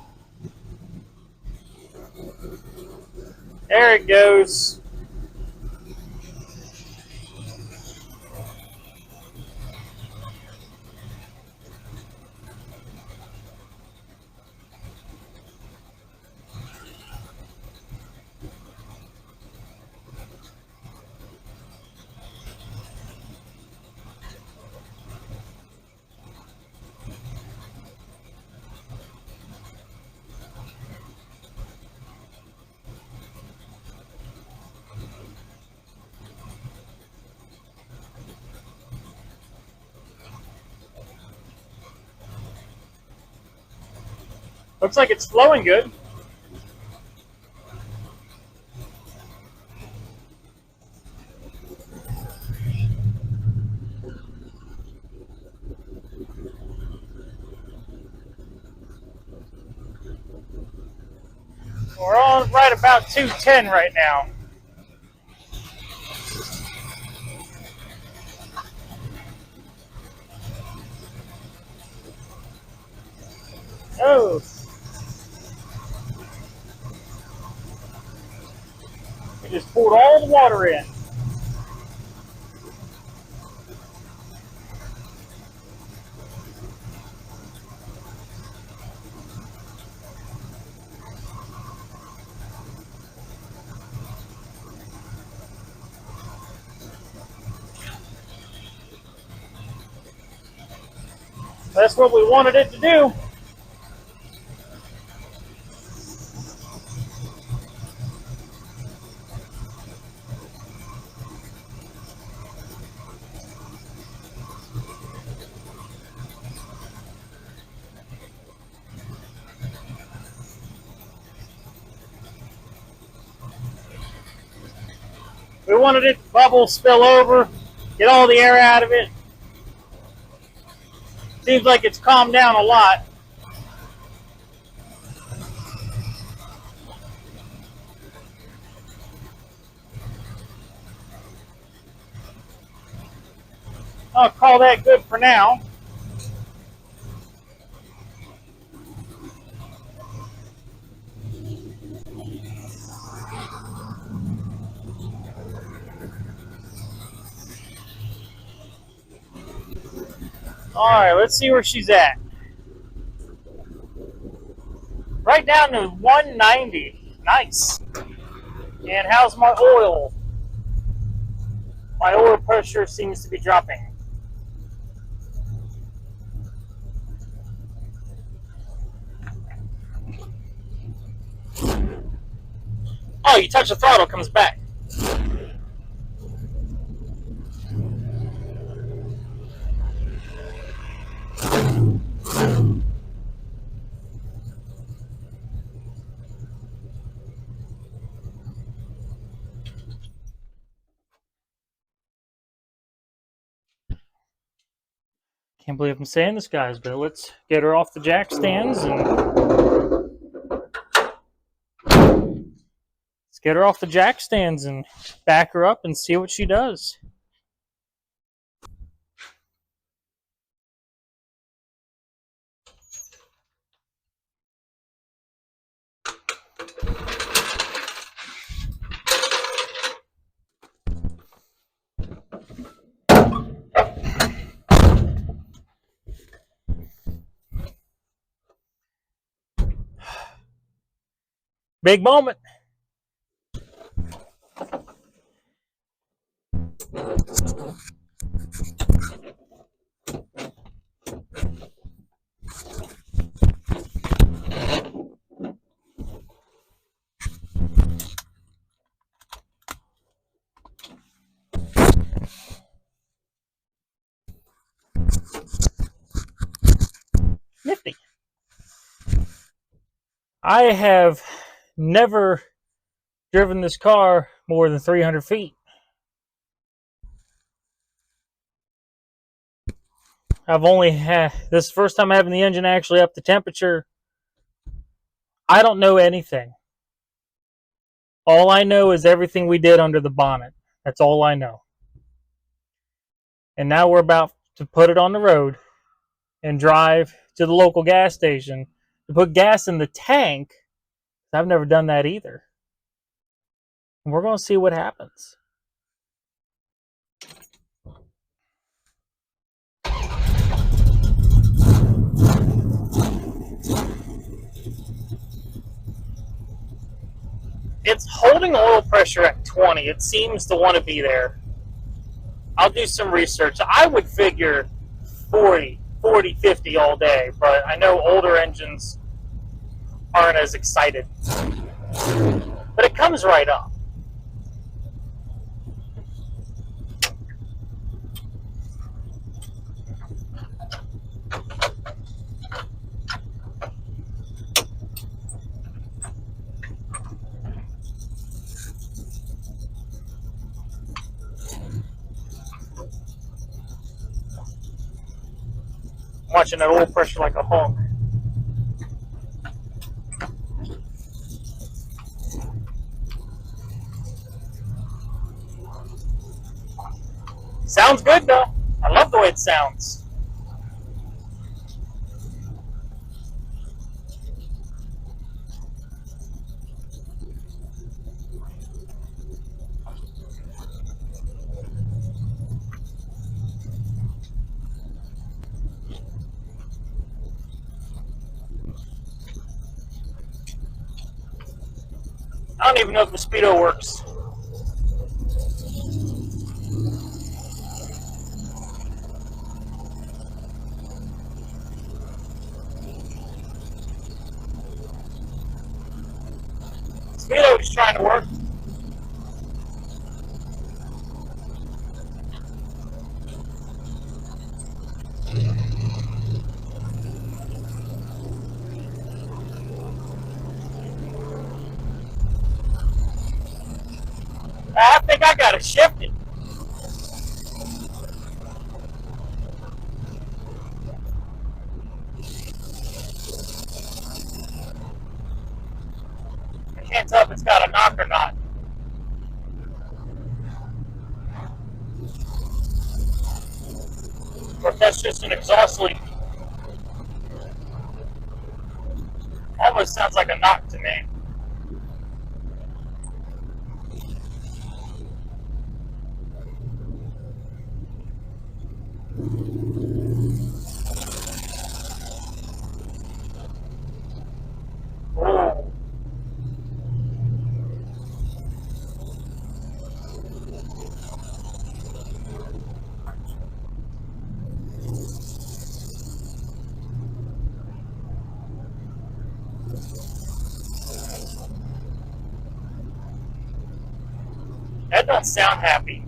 There it goes. Looks like it's flowing good. We're on right about 210 right now. Oh. We just poured all the water in. That's what we wanted it to do. We wanted it to bubble, spill over, get all the air out of it. Seems like it's calmed down a lot. I'll call that good for now. Alright, let's see where she's at. Right down to 190. Nice. And how's my oil? My oil pressure seems to be dropping. Oh, you touch the throttle, it comes back. Can't believe I'm saying this, guys, but let's get her off the jack stands and back her up and see what she does. Big moment. Nifty. I have never driven this car more than 300 feet. I've only had this is the first time having the engine actually up to temperature. I don't know anything. All I know is everything we did under the bonnet. That's all I know. And now we're about to put it on the road and drive to the local gas station to put gas in the tank. I've never done that either. And we're going to see what happens. It's holding oil pressure at 20. It seems to want to be there. I'll do some research. I would figure 40, 50 all day, but I know older engines aren't as excited. But it comes right up. watching that oil pressure like a hawk. Sounds good though. I love the way it sounds. I don't even know if the speedo works. Speedo is trying to work. I think I got it shifted. I can't tell if it's got a knock or not. Or if that's just an exhaust leak. Almost sounds like a knock to me. Ooh. That doesn't sound happy.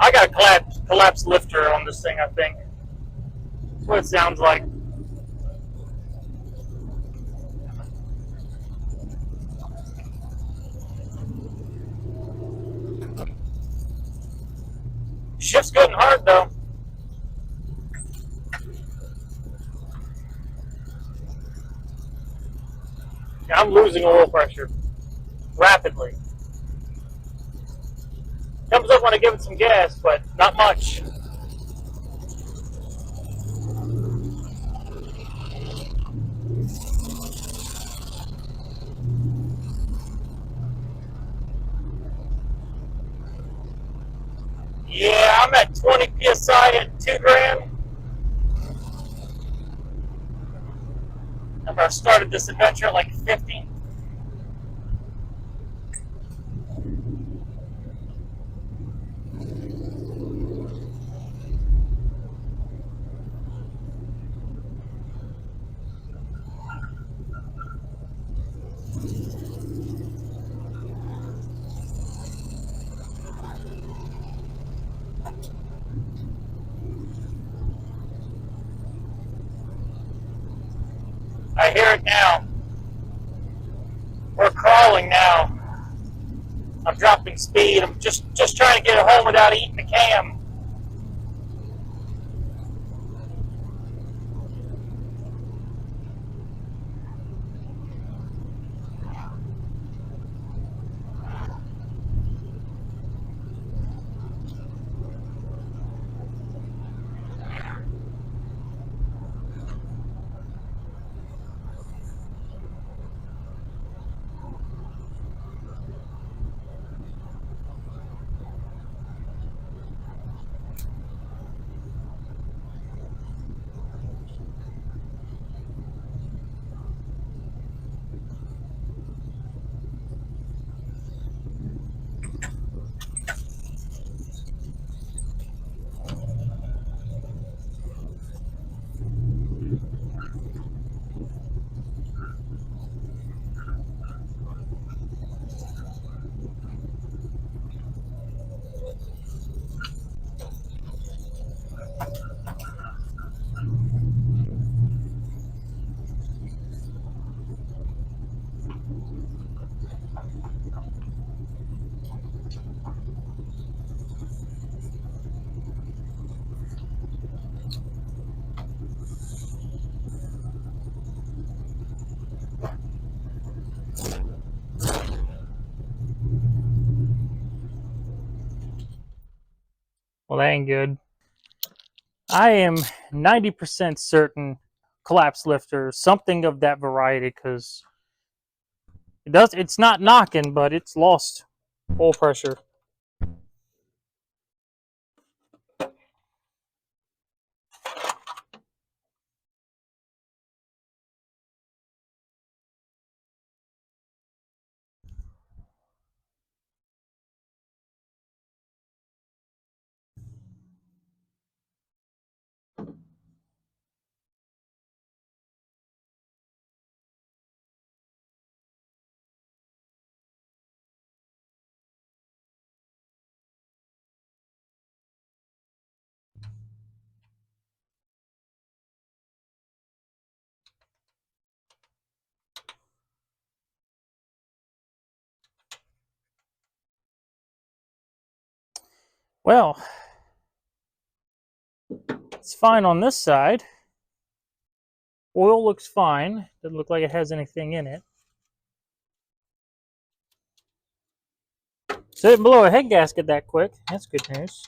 I got a collapsed lifter on this thing, I think. That's what it sounds like. Shift's good and hard though. Yeah, I'm losing oil pressure rapidly. Comes up when I give it some gas, but not much. Yeah, I'm at 20 psi at 2 grand. I started this adventure at like 50. I hear it now. We're crawling now. I'm dropping speed. I'm just trying to get it home without eating the cam. Well, that ain't good. I am 90% certain collapse lifter, something of that variety, because it's not knocking, but it's lost oil pressure. Well, it's fine on this side. Oil looks fine. Doesn't look like it has anything in it. So it didn't blow a head gasket that quick. That's good news.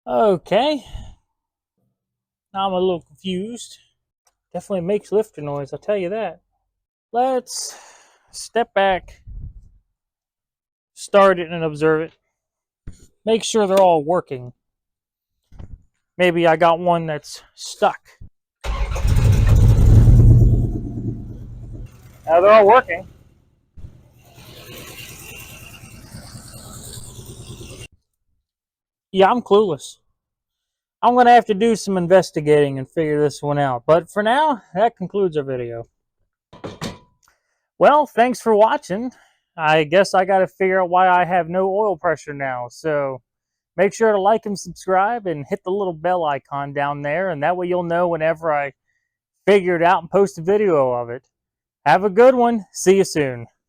Okay. Now I'm a little confused. Definitely makes lifter noise, I'll tell you that. Let's step back, start it, and observe it. Make sure they're all working. Maybe I got one that's stuck. Now they're all working. Yeah, I'm clueless. I'm going to have to do some investigating and figure this one out. But for now, that concludes our video. Well, thanks for watching. I guess I got to figure out why I have no oil pressure now. So make sure to like and subscribe and hit the little bell icon down there. And that way you'll know whenever I figure it out and post a video of it. Have a good one. See you soon.